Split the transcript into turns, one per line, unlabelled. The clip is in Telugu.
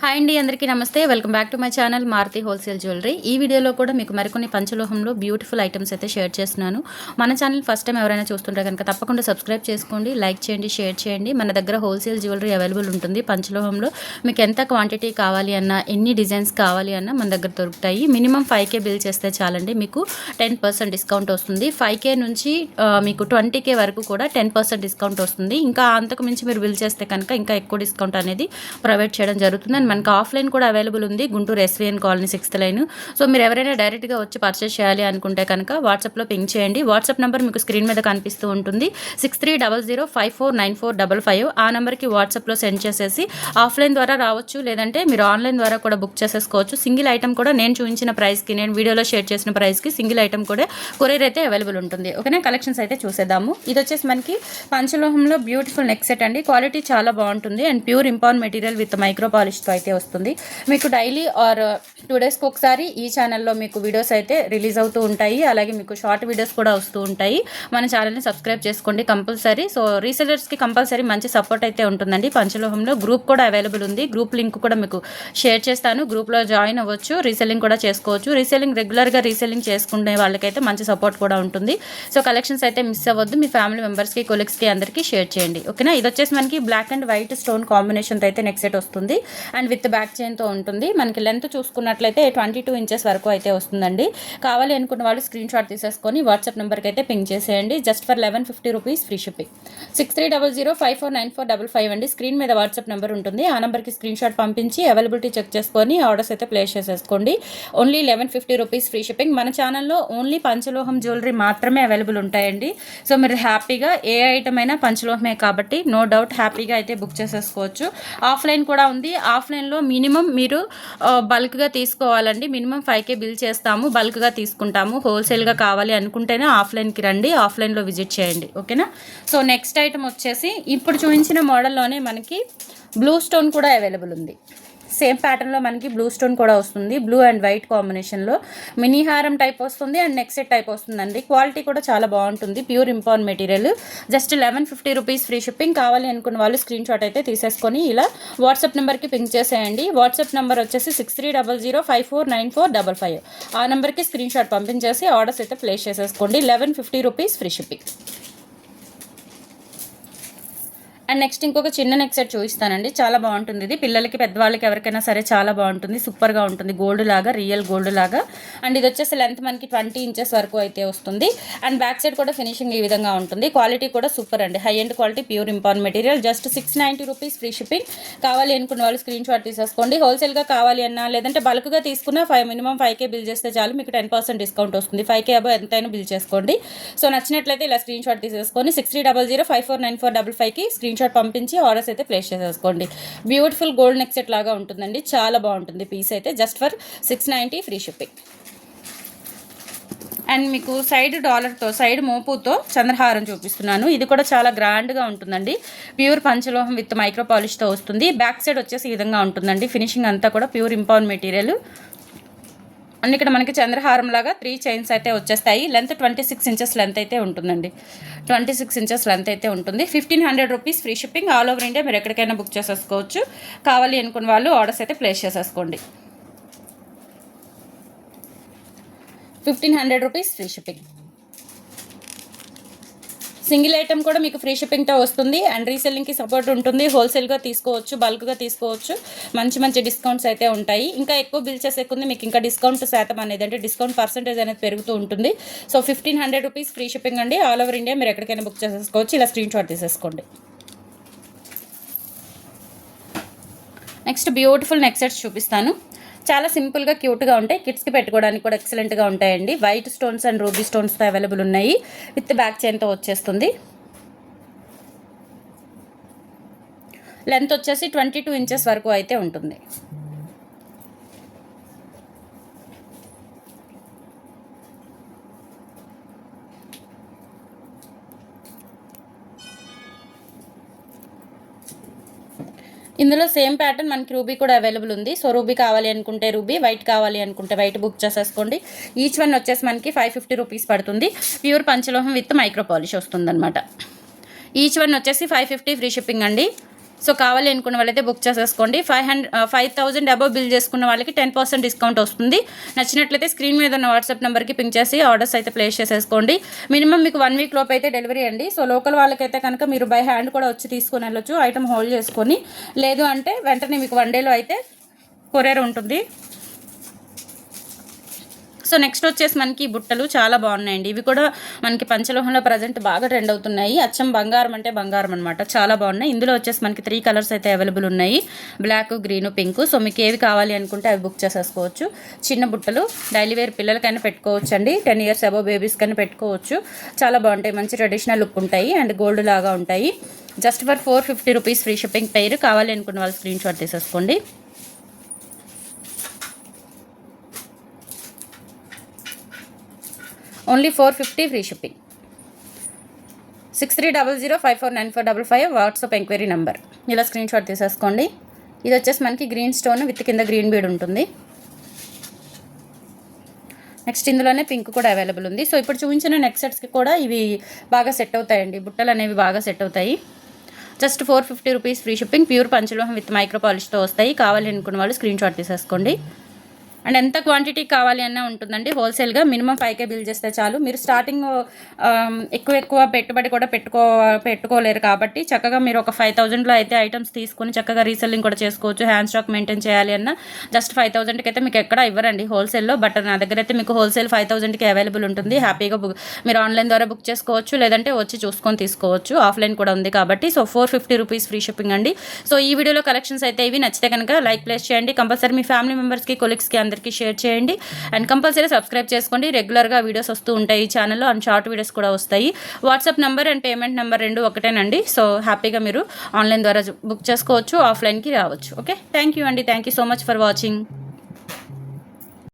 హాయ్ అండి, అందరికీ నమస్తే. Welcome back to my channel Maruti wholesale jewellery. ఈ వీడియోలో కూడా మీకు మరికొన్ని పంచలోహంలో బ్యూటిఫుల్ ఐటమ్స్ అయితే షేర్ చేస్తున్నాను. మన ఛానల్ ఫస్ట్ టైం ఎవరైనా చూస్తుంటే కనుక తప్పకుండా సబ్స్క్రైబ్ చేసుకోండి, లైక్ చేయండి, షేర్ చేయండి. మన దగ్గర హోల్సేల్ జ్యువెలరీ అవైలబుల్ ఉంటుంది. పంచలోహంలో మీకు ఎంత క్వాంటిటీ కావాలి అన్నా, ఎన్ని డిజైన్స్ కావాలి అన్నా మన దగ్గర దొరుకుతాయి. మినిమం 5K బిల్ చేస్తే చాలండి, మీకు 10% డిస్కౌంట్ వస్తుంది. 5K నుంచి మీకు 20K వరకు కూడా 10% డిస్కౌంట్ వస్తుంది. ఇంకా అంతకు మించి మీరు బిల్ చేస్తే కనుక ఇంకా ఎక్కువ డిస్కౌంట్ అనేది ప్రొవైడ్ చేయడం జరుగుతుంది. అండ్ మనకి ఆఫ్లైన్ కూడా అవైలబుల్ ఉంది, Guntur SVN colony 6th line. So మీరు ఎవరైనా డైరెక్ట్గా వచ్చి పర్చేస్ చేయాలి అనుకుంటే కనుక వాట్సాప్లో పింక్ చేయండి. వాట్సాప్ నెంబర్ మీకు స్క్రీన్ మీద కనిపిస్తూ ఉంటుంది, 6300549455. ఆ నెంబర్కి వాట్సాప్లో సెండ్ చేసేసి ఆఫ్లైన్ ద్వారా రావచ్చు, లేదంటే మీరు ఆన్లైన్ ద్వారా కూడా బుక్ చేసేసుకోవచ్చు. సింగిల్ ఐటమ్ కూడా నేను చూపించిన ప్రైస్కి, నేను వీడియోలో షేర్ చేసిన ప్రైస్కి సింగిల్ ఐటమ్ కూడా కొరియర్ అయితే అవైలబుల్ ఉంటుంది. ఓకేనా, కలెక్షన్స్ అయితే చూసేద్దాము. ఇది వచ్చేసి మనకి పంచలోహంలో బ్యూటిఫుల్ నెక్ సెట్ అండి. క్వాలిటీ చాలా బాగుంటుంది and pure import material with micro పాలిష్తో అయితే వస్తుంది. మీకు డైలీ ఆర్ 2 డేస్కి ఒకసారి ఈ ఛానల్లో మీకు వీడియోస్ అయితే రిలీజ్ అవుతూ ఉంటాయి. అలాగే మీకు షార్ట్ వీడియోస్ కూడా వస్తూ ఉంటాయి. మన ఛానల్ని సబ్స్క్రైబ్ చేసుకోండి కంపల్సరీ. సో రీసెలర్స్కి కంపల్సరీ మంచి సపోర్ట్ అయితే ఉంటుందండి. పంచలోహంలో గ్రూప్ కూడా అవైలబుల్ ఉంది. గ్రూప్ లింక్ కూడా మీకు షేర్ చేస్తాను. గ్రూప్లో జాయిన్ అవ్వచ్చు, రీసెల్లింగ్ కూడా చేసుకోవచ్చు. రీసెల్లింగ్ రెగ్యులర్గా రీసెల్లింగ్ చేసుకునే వాళ్ళకైతే మంచి సపోర్ట్ కూడా ఉంటుంది. సో కలెక్షన్స్ అయితే మిస్ అవ్వద్దు. మీ ఫ్యామిలీ మెంబర్స్కి, కొలీగ్స్కి అందరికీ షేర్ చేయండి. ఓకేనా, ఇది వచ్చేసి మనకి బ్లాక్ అండ్ వైట్ స్టోన్ కాంబినేషన్తో అయితే నెక్ సెట్ వస్తుంది అండ్ విత్ బ్యాక్ చైన్తో ఉంటుంది. మనకి లెంత్ చూసుకున్నట్లయితే 22 ఇంచెస్ వరకు అయితే వస్తుందండి. కావాలి అనుకున్న వాళ్ళు స్క్రీన్ షాట్ తీసేసుకొని వాట్సాప్ నెంబర్కి అయితే పింక్ చేసేయండి. Just for 1150 rupees free shipping. 6300549455 అండి. స్క్రీన్ మీద వాట్సాప్ నెంబర్ ఉంటుంది. ఆ నెంబర్కి స్క్రీన్ షాట్ పంపించి అవైలబిలిటీ చెక్ చేసుకొని ఆర్డర్స్ అయితే ప్లేస్ చేసేసుకోండి. Only 1150 rupees free shipping. మన ఛానల్లో ఓన్లీ పంచలోహం జ్యువెలరీ మాత్రమే అవైలబుల్ ఉంటాయండి. సో మీరు హ్యాపీగా ఏ ఐటమ్ అయినా పంచలోహమే కాబట్టి నో డౌట్ హ్యాపీగా అయితే బుక్ చేసేసుకోవచ్చు. ఆఫ్లైన్ కూడా ఉంది. ఆఫ్లైన్లో మినిమం మీరు బల్క్గా తీసుకోవాలండి. మినిమం 5K బిల్ చేస్తాము, బల్క్గా తీసుకుంటాము. హోల్సేల్గా కావాలి అనుకుంటేనే ఆఫ్లైన్కి రండి, ఆఫ్లైన్లో విజిట్ చేయండి. ఓకేనా, సో నెక్స్ట్ ఐటమ్ వచ్చేసి ఇప్పుడు చూపించిన మోడల్లోనే మనకి బ్లూ స్టోన్ కూడా అవైలబుల్ ఉంది. సేమ్ ప్యాటర్న్లో మనకి బ్లూ స్టోన్ కూడా వస్తుంది. బ్లూ అండ్ వైట్ కాంబినేషన్లో మినీ హారం టైప్ వస్తుంది అండ్ నెక్ సెట్ టైప్ వస్తుందండి. క్వాలిటీ కూడా చాలా బాగుంటుంది, pure import material. Just 1150 rupees free shipping. కావాలి అనుకున్న వాళ్ళు స్క్రీన్ షాట్ అయితే తీసేసుకొని ఇలా వాట్సాప్ నెంబర్కి పింక్ చేసేయండి. వాట్సాప్ నెంబర్ వచ్చేసి 6300549455. ఆ నెంబర్కి స్క్రీన్ షాట్ పంపించేసి ఆర్డర్స్ అయితే ప్లేస్ చేసేసుకోండి. 1150 rupees free shipping. And next ఇంకొక చిన్న నెక్ సెట్ చూపిస్తానండి. చాలా బాగుంటుంది ఇది. పిల్లలకి, పెద్దవాళ్ళకి ఎవరికైనా సరే చాలా బాగుంటుంది. సూపర్గా ఉంటుంది, గోల్డ్ లాగా, రియల్ గోల్డ్ లాగా. అండ్ ఇది వచ్చేసి లెంత్ మనకి 20 ఇంచెస్ వరకు అయితే వస్తుంది. అండ్ బ్యాక్ సైడ్ కూడా ఫినిషింగ్ ఈ విధంగా ఉంటుంది. క్వాలిటీ కూడా సూపర్ అండి, high end quality, pure import material. Just 690 rupees free shipping. కావాలి అనుకున్న వాళ్ళు స్క్రీన్ షాట్ తీసేసుకోండి. హోల్సేల్గా కావాలి అన్నా, లేదంటే బల్క్గా తీసుకున్న మినిమం 5K బిల్ చేస్తే చాలు, మీకు 10% డిస్కౌంట్ వస్తుంది. 5K అబో ఎంతైనా బిల్ చేసుకోండి. సో నచ్చినట్లయితే ఇలా స్క్రీన్ షాట్ తీసేసుకొని 6300549455కి స్క్రీన్ షాట్ పంపించి ఆర్డర్స్ అయితే ప్లేస్ చేసేసుకోండి. బ్యూటిఫుల్ గోల్డ్ నెక్ సెట్ లాగా ఉంటుందండి, చాలా బాగుంటుంది పీస్ అయితే. Just for 690 free shipping. And మీకు సైడ్ డాలర్తో, సైడ్ మోపుతో చంద్రహారం చూపిస్తున్నాను. ఇది కూడా చాలా గ్రాండ్గా ఉంటుందండి. ప్యూర్ పంచలోహం విత్ మైక్రో పాలిష్తో వస్తుంది. బ్యాక్ సైడ్ వచ్చేసి ఈ విధంగా ఉంటుందండి. ఫినిషింగ్ అంతా కూడా ప్యూర్ ఇంపార్ట్ మెటీరియల్. అండ్ ఇక్కడ మనకి చంద్రహారం లాగా 3 చైన్స్ అయితే వచ్చేస్తాయి. లెంత్ 26 ఇంచెస్ లెంత్ అయితే ఉంటుందండి. 26 ఇంచెస్ లెంత్ అయితే ఉంటుంది. 1500 rupees free shipping. All over India మీరు ఎక్కడికైనా బుక్ చేసేసుకోవచ్చు. కావాలి అనుకున్న వాళ్ళు ఆర్డర్స్ అయితే ప్లేస్ చేసేసుకోండి. 1500 rupees free shipping. Single item కూడా మీకు ఫ్రీ షిప్పింగ్తో వస్తుంది అండ్ రీసెల్లింగ్కి సపోర్ట్ ఉంటుంది. హోల్సేల్గా తీసుకోవచ్చు, బల్క్గా తీసుకోవచ్చు. మంచి మంచి డిస్కౌంట్స్ అయితే ఉంటాయి. ఇంకా ఎక్కువ బిల్ చేసే కొంది మీకు ఇంకా డిస్కౌంట్ శాతం అనేది, అంటే డిస్కౌంట్ పర్సెంటేజ్ అనేది పెరుగుతూ ఉంటుంది. సో 1500 రూపీస్ ఫ్రీ షిప్పింగ్ అండి. ఆల్ ఓవర్ ఇండియా మీరు ఎక్కడికైనా బుక్ చేసేసుకోవచ్చు. ఇలా స్క్రీన్ షాట్ తీసేసుకోండి. నెక్స్ట్ బ్యూటిఫుల్ నెక్ సెట్స్ చూపిస్తాను. చాలా సింపుల్గా, క్యూట్గా ఉంటాయి. కిడ్స్కి పెట్టుకోవడానికి కూడా ఎక్సలెంట్గా ఉంటాయండి. వైట్ స్టోన్స్ అండ్ రూబీ స్టోన్స్తో అవైలబుల్ ఉన్నాయి. విత్ బ్యాక్ చైన్తో వచ్చేస్తుంది. లెంత్ వచ్చేసి 22 ఇంచెస్ వరకు అయితే ఉంటుంది. ఇందులో సేమ్ ప్యాటర్న్ మనకి రూబీ కూడా అవైలబుల్ ఉంది. సో రూబీ కావాలి అనుకుంటే రూబీ, వైట్ కావాలి అనుకుంటే వైట్ బుక్ చేసేసుకోండి. ఈచ్ వన్ వచ్చేసి మనకి 550 రూపీస్ పడుతుంది. ప్యూర్ పంచలోహం విత్ మైక్రో పాలిష్ వస్తుందన్నమాట. ఈచ్ వన్ వచ్చేసి 550 ఫ్రీ షిప్పింగ్ అండి. సో కావాలి అనుకున్న వాళ్ళైతే బుక్ చేసేసుకోండి. 5,000 అబవ్ బిల్ చేసుకున్న వాళ్ళకి 10% డిస్కౌంట్ వస్తుంది. నచ్చినట్లయితే స్క్రీన్ మీద ఉన్న వాట్సాప్ నెంబర్కి పింక్ చేసి ఆర్డర్స్ అయితే ప్లేస్ చేసేసుకోండి. మినిమం మీకు 1 వీక్ లోపు అయితే డెలివరీ అండి. సో లోకల్ వాళ్ళకైతే కనుక మీరు బై హ్యాండ్ కూడా వచ్చి తీసుకొని వెళ్ళొచ్చు, ఐటమ్ హోల్డ్ చేసుకొని. లేదు అంటే వెంటనే మీకు 1 డేలో అయితే కొరియర్ ఉంటుంది. సో నెక్స్ట్ వచ్చేసి మనకి బుట్టలు చాలా బాగున్నాయండి. ఇవి కూడా మనకి పంచలోహంలో ప్రజెంట్ బాగా ట్రెండ్ అవుతున్నాయి. అచ్చం బంగారం అంటే బంగారం అనమాట, చాలా బాగున్నాయి. ఇందులో వచ్చేసి మనకి 3 కలర్స్ అయితే అవైలబుల్ ఉన్నాయి, బ్లాక్, గ్రీన్, పింక్. సో మీకు ఏవి కావాలి అనుకుంటే అవి బుక్ చేసేసుకోవచ్చు. చిన్న బుట్టలు డైలీ వేర్ పిల్లలకైనా పెట్టుకోవచ్చు అండి, 10 ఇయర్స్ అబవ్ బేబీస్కైనా పెట్టుకోవచ్చు. చాలా బాగుంటాయి, మంచి ట్రెడిషనల్ లుక్ ఉంటాయి అండ్ గోల్డ్ లాగా ఉంటాయి. Just for 450 rupees free shipping. Pair కావాలి అనుకున్న వాళ్ళు స్క్రీన్ షాట్ తీసేసుకోండి. Only 450 free shipping. 6300549455 WhatsApp enquiry number. ఇలా స్క్రీన్ షాట్ తీసేసుకోండి. ఇది వచ్చేసి మనకి గ్రీన్ స్టోన్ విత్ కింద గ్రీన్ బీడ్ ఉంటుంది. నెక్స్ట్ ఇందులోనే పింక్ కూడా అవైలబుల్ ఉంది. సో ఇప్పుడు చూపించిన నెక్ సెట్స్కి కూడా ఇవి బాగా సెట్ అవుతాయండి, బుట్టలు అనేవి బాగా సెట్ అవుతాయి. Just 450 rupees free shipping. Pure పంచలోహం విత్ మైక్రో పాలిష్తో వస్తాయి. కావాలి అనుకున్న వాళ్ళు స్క్రీన్ షాట్ తీసేసుకోండి. అండ్ ఎంత క్వాంటిటీ కావాలి అన్న ఉంటుందండి. హోల్సేల్గా మినిమం 5K బిల్ చేస్తే చాలు. మీరు స్టార్టింగ్ ఎక్కువ పెట్టుబడి కూడా పెట్టుకోలేరు కాబట్టి చక్కగా మీరు ఒక 5,000లో అయితే ఐటమ్స్ తీసుకొని చక్కగా రీసెల్లింగ్ కూడా చేసుకోవచ్చు. హ్యాండ్ స్టాక్ మెయింటైన్ చేయాలి అన్న జస్ట్ 5,000కి అయితే మీకు ఎక్కడ ఇవ్వరండి హోల్సేల్లో. బట్ నా దగ్గర అయితే మీకు హోల్సేల్ 5,000కి అవైలబుల్ ఉంటుంది. హ్యాపీగా మీరు ఆన్లైన్ ద్వారా బుక్ చేసుకోవచ్చు, లేదంటే వచ్చి చూసుకొని తీసుకోవచ్చు. ఆఫ్లైన్ కూడా ఉంది కాబట్టి. సో 450 రూపీస్ ఫ్రీ షిప్పింగ్ అండి. సో ఈ వీడియోలో కలెక్షన్స్ అయితే ఇవి. నచ్చితే కనుక లైక్ ప్లేస్ చేయండి. కంపల్సరీ మీ ఫ్యామిలీ మెంబర్స్కి, కొలీగ్స్కి అందరికీ షేర్ చేయండి. అండ్ కంపల్సరీ సబ్స్క్రైబ్ చేసుకోండి. రెగ్యులర్గా వీడియోస్ వస్తూ ఉంటాయి ఈ ఛానల్లో, అండ్ షార్ట్ వీడియోస్ కూడా వస్తాయి. WhatsApp number and payment number 2 ఒకటేనండి. సో హ్యాపీగా మీరు ఆన్లైన్ ద్వారా బుక్ చేసుకోవచ్చు, ఆఫ్లైన్కి రావచ్చు. ఓకే, థ్యాంక్ యూ అండి. Thank you so much for watching.